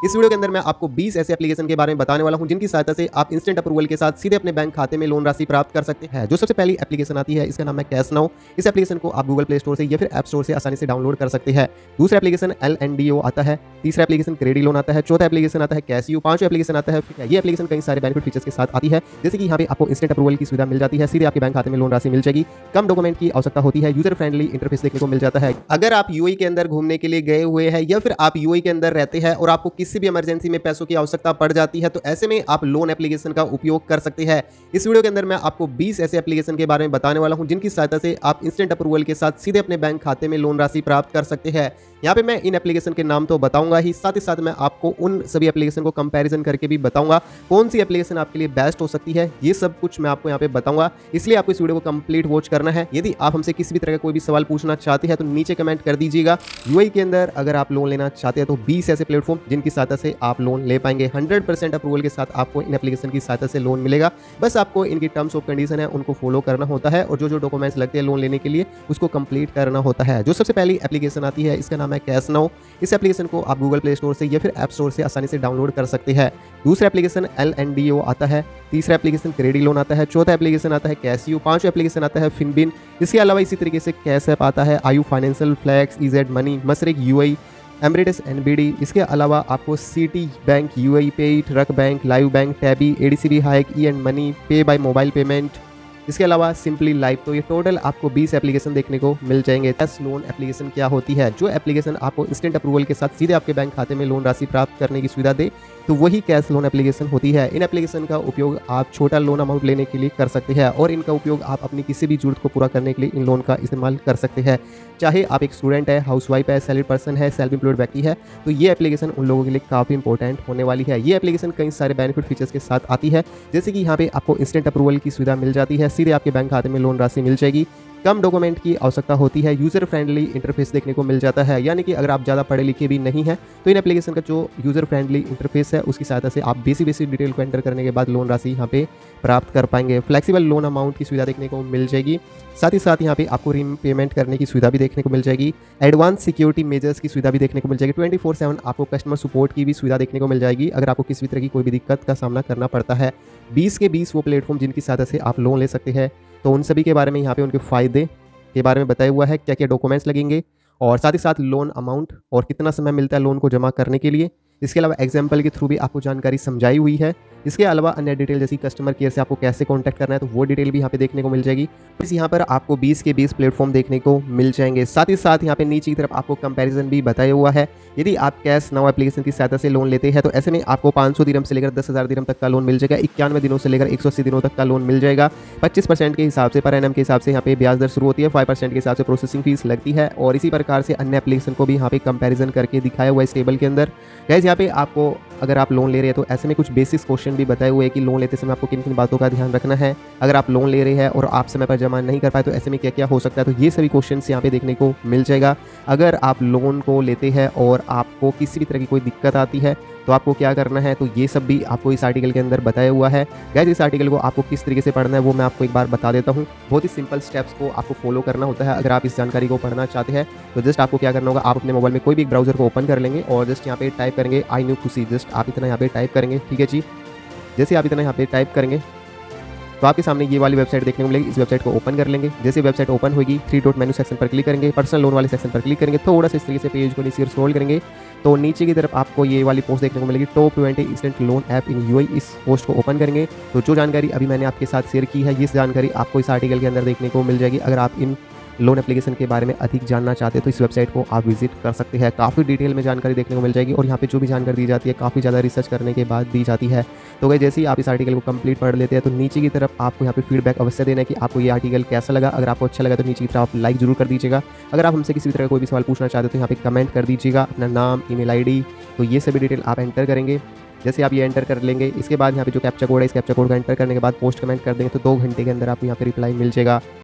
इस वीडियो के अंदर मैं आपको 20 ऐसे एप्लीकेशन के बारे में बताने वाला हूं जिनकी सहायता से आप इंस्टेंट अप्रूवल के साथ सीधे अपने बैंक खाते में लोन राशि प्राप्त कर सकते हैं। जो सबसे पहली एप्लीकेशन आती है इसका नाम है कैश नाउ। इस एप्लीकेशन को आप गूगल प्ले स्टोर से या फिर ऐप स्टोर से आसानी से डाउनलोड कर सकते हैं। दूसरा एप्लीकेशन LNDO आता है, तीसरा एप्लीकेशन क्रेडिट लोन आता है, चौथा एप्लीकेशन आता है कैश यू, पांचवा एप्लीकेशन आता है। ये एप्लीकेशन कई सारे बेनिफिट फीचर्स के साथ आती है, जैसे कि यहाँ पे आपको इंस्टेंट अप्रूवल की सुविधा मिल जाती है, सीधे आपके बैंक खाते में लोन राशि मिल जाएगी, कम डॉक्यूमेंट की आवश्यकता होती है, यूजर फ्रेंडली इंटरफेस देखने को मिल जाता है। अगर आप यूएई के अंदर घूमने के लिए गए हुए हैं या फिर आप यूएई के अंदर रहते हैं और आपको किसी भी इमरजेंसी में पैसों की आवश्यकता पड़ जाती है, तो ऐसे में आप लोन एप्लीकेशन का उपयोग कर सकते हैं। इस वीडियो के अंदर मैं आपको 20 ऐसे एप्लीकेशन के बारे में बताने वाला हूं जिनकी सहायता से आप इंस्टेंट अप्रूवल के साथ सीधे अपने बैंक खाते में लोन राशि प्राप्त कर सकते हैं। यहाँ पे मैं इन एप्लीकेशन के नाम तो बताऊंगा ही, साथ ही साथ मैं आपको उन सभी एप्लीकेशन को कंपैरिजन करके भी बताऊंगा कौन सी एप्लीकेशन आपके लिए बेस्ट हो सकती है। ये सब कुछ मैं आपको यहाँ पे बताऊंगा, इसलिए आपको इस वीडियो को कंप्लीट वॉच करना है। यदि आप हमसे किसी भी तरह का कोई भी सवाल पूछना चाहते हैं तो नीचे कमेंट कर दीजिएगा। यूएई के अंदर अगर आप लोन लेना चाहते हैं तो 20 ऐसे प्लेटफॉर्म जिनकी सहायता से आप लोन ले पाएंगे। 100% अप्रूवल के साथ आपको इन एप्लीकेशन की सहायता से लोन मिलेगा। बस आपको इनकी टर्म्स ऑफ कंडीशन है उनको फॉलो करना होता है और जो डॉक्यूमेंट्स लगते हैं लोन लेने के लिए उसको कंप्लीट करना होता है। जो सबसे पहली एप्लीकेशन आती है इसका नाम है कैश नाउ। इस एप्लीकेशन को आप गूगल प्ले स्टोर से या फिर ऐप स्टोर से आसानी से डाउनलोड कर सकते हैं। दूसरा एप्लीकेशन LNDO आता है, तीसरा एप्लीकेशन क्रेडिट लोन आता है, चौथा एप्लीकेशन आता है कैश यू, पांचवा एप्लीकेशन आता है फिनबिन। इसके अलावा इसी तरीके से कैश ऐप आता है, आयु financial, flex, EZ money, Mashreq UAE, Emirates NBD। इसके अलावा आपको Citi bank UAE pay, truck bank, live bank, Tabby, ADCB hike, E&D money, pay by mobile payment. इसके अलावा सिंपली लाइव। तो ये टोटल आपको 20 एप्लीकेशन देखने को मिल जाएंगे। कैश लोन एप्लीकेशन क्या होती है? जो एप्लीकेशन आपको इंस्टेंट अप्रूवल के साथ सीधे आपके बैंक खाते में लोन राशि प्राप्त करने की सुविधा दे, तो वही कैश लोन एप्लीकेशन होती है। इन एप्लीकेशन का उपयोग आप छोटा लोन अमाउंट लेने के लिए कर सकते हैं और इनका उपयोग आप अपनी किसी भी जरूरत को पूरा करने के लिए इन लोन का इस्तेमाल कर सकते हैं। चाहे आप एक स्टूडेंट है, हाउसवाइफ है, सैलरी पर्सन है, सेल्फ एम्प्लॉयड व्यक्ति है, तो ये एप्लीकेशन उन लोगों के लिए काफ़ी इंपॉर्टेंट होने वाली है। ये एप्लीकेशन कई सारे बेनिफिट फीचर्स के साथ आती है, जैसे कि यहाँ पे आपको इंस्टेंट अप्रूवल की सुविधा मिल जाती है, सीधे आपके बैंक खाते में लोन राशि मिल जाएगी, कम डॉक्यूमेंट की आवश्यकता होती है, यूजर फ्रेंडली इंटरफेस देखने को मिल जाता है। यानी कि अगर आप ज़्यादा पढ़े लिखे भी नहीं हैं तो इन एप्लीकेशन का जो यूजर फ्रेंडली इंटरफेस है उसकी सहायता से आप बेसिक डिटेल को एंटर करने के बाद लोन राशि यहाँ पे प्राप्त कर पाएंगे। फ्लेक्सिबल लोन अमाउंट की सुविधा देखने को मिल जाएगी। साथ ही साथ यहाँ पे आपको रीपेमेंट करने की सुविधा भी देखने को मिल जाएगी। एडवांस सिक्योरिटी मेजर्स की सुविधा भी देखने को मिल जाएगी। 24/7 आपको कस्टमर सपोर्ट की भी सुविधा देखने को मिल जाएगी अगर आपको किसी भी तरह की कोई भी दिक्कत का सामना करना पड़ता है। 20 के 20 वो प्लेटफॉर्म जिनकी सहायता से आप लोन ले सकते हैं, तो उन सभी के बारे में यहाँ पे उनके फ़ायदे के बारे में बताया हुआ है, क्या क्या डॉक्यूमेंट्स लगेंगे और साथ ही साथ लोन अमाउंट और कितना समय मिलता है लोन को जमा करने के लिए। इसके अलावा एग्जाम्पल के थ्रू भी आपको जानकारी समझाई हुई है। इसके अलावा अन्य डिटेल जैसी कस्टमर केयर से आपको कैसे कांटेक्ट करना है तो वो डिटेल भी यहाँ पे देखने को मिल जाएगी। इस यहाँ पर आपको 20 के 20 प्लेटफॉर्म देखने को मिल जाएंगे। साथ ही साथ यहाँ पे नीचे की तरफ आपको कंपैरिजन भी बताया हुआ है। यदि आप कैश नाउ एप्लीकेशन की सहायता से लोन लेते हैं तो ऐसे में आपको 500 दिरहम से लेकर 10,000 दिरहम तक का लोन मिल जाएगा। 91 दिनों से लेकर 180 दिनों तक का लोन मिल जाएगा। 25% के हिसाब से पर एनम के हिसाब से यहाँ पे ब्याज दर शुरू होती है। 5% के हिसाब से प्रोसेसिंग फीस लगती है और इसी प्रकार से अन्य एप्लीकेशन को भी यहाँ पे कंपैरिजन करके दिखाया हुआ है इस टेबल के अंदर। गाइस यहाँ पे आपको अगर आप लोन ले रहे हैं तो ऐसे में कुछ बेसिक क्वेश्चन भी बताए हुए हैं कि लोन लेते समय आपको किन किन बातों का ध्यान रखना है। अगर आप लोन ले रहे हैं और आप समय पर जमा नहीं कर पाए तो ऐसे में क्या क्या हो सकता है, तो ये सभी क्वेश्चंस यहाँ पे देखने को मिल जाएगा। अगर आप लोन को लेते हैं और आपको किसी भी तरह की कोई दिक्कत आती है तो आपको क्या करना है, तो ये सब भी आपको इस आर्टिकल के अंदर बताया हुआ है। गाइस इस आर्टिकल को आपको किस तरीके से पढ़ना है वो मैं आपको एक बार बता देता हूँ। बहुत ही सिंपल स्टेप्स को आपको फॉलो करना होता है अगर आप इस जानकारी को पढ़ना चाहते हैं। तो जस्ट आपको क्या करना होगा, आप अपने मोबाइल में कोई भी एक ब्राउजर को ओपन कर लेंगे और जस्ट यहाँ पे टाइप करेंगे आई न्यू खुशी। जस्ट आप इतना यहाँ पे टाइप करेंगे, ठीक है जी। जैसे आप इतना यहाँ पे टाइप करेंगे तो आपके सामने ये वाली वेबसाइट देखने को मिलेगी। इस वेबसाइट को ओपन कर लेंगे। जैसे वेबसाइट ओपन होगी 3 डॉट मेनू सेक्शन पर क्लिक करेंगे, पर्सनल लोन वाले सेक्शन पर क्लिक करेंगे। थोड़ा सा इस तरीके से पेज को नीचे स्क्रॉल करेंगे तो नीचे की तरफ आपको ये वाली पोस्ट देखने को मिलेगी, top 20 instant loan app in UAE. इस पोस्ट को ओपन करेंगे तो जो जानकारी अभी मैंने आपके साथ शेयर की है ये जानकारी आपको इस आर्टिकल के अंदर देखने को मिल जाएगी। अगर आप इन लोन एप्लीकेशन के बारे में अधिक जानना चाहते हैं तो इस वेबसाइट को आप विजिट कर सकते हैं। काफ़ी डिटेल में जानकारी देखने को मिल जाएगी और यहाँ पे जो भी जानकारी दी जाती है काफ़ी ज़्यादा रिसर्च करने के बाद दी जाती है। तो गाइस जैसे ही आप इस आर्टिकल को कंप्लीट पढ़ लेते हैं तो नीचे की तरफ आपको यहाँ पे फीडबैक अवश्य देना है कि आपको ये आर्टिकल कैसा लगा। अगर आपको अच्छा लगा तो नीचे की तरफ आप लाइक जरूर कर दीजिएगा। अगर आप हमसे किसी भी तरह का कोई भी सवाल पूछना चाहते हो तो यहाँ पे कमेंट कर दीजिएगा, अपना नाम, ईमेल ID, तो ये सभी डिटेल आप एंटर करेंगे। जैसे आप ये एंटर कर लेंगे इसके बाद यहाँ पे जो कैप्चा कोड है इस कैप्चा कोड का एंटर करने के बाद पोस्ट कमेंट कर देंगे तो 2 घंटे के अंदर आपको यहाँ पे रिप्लाई मिल जाएगा।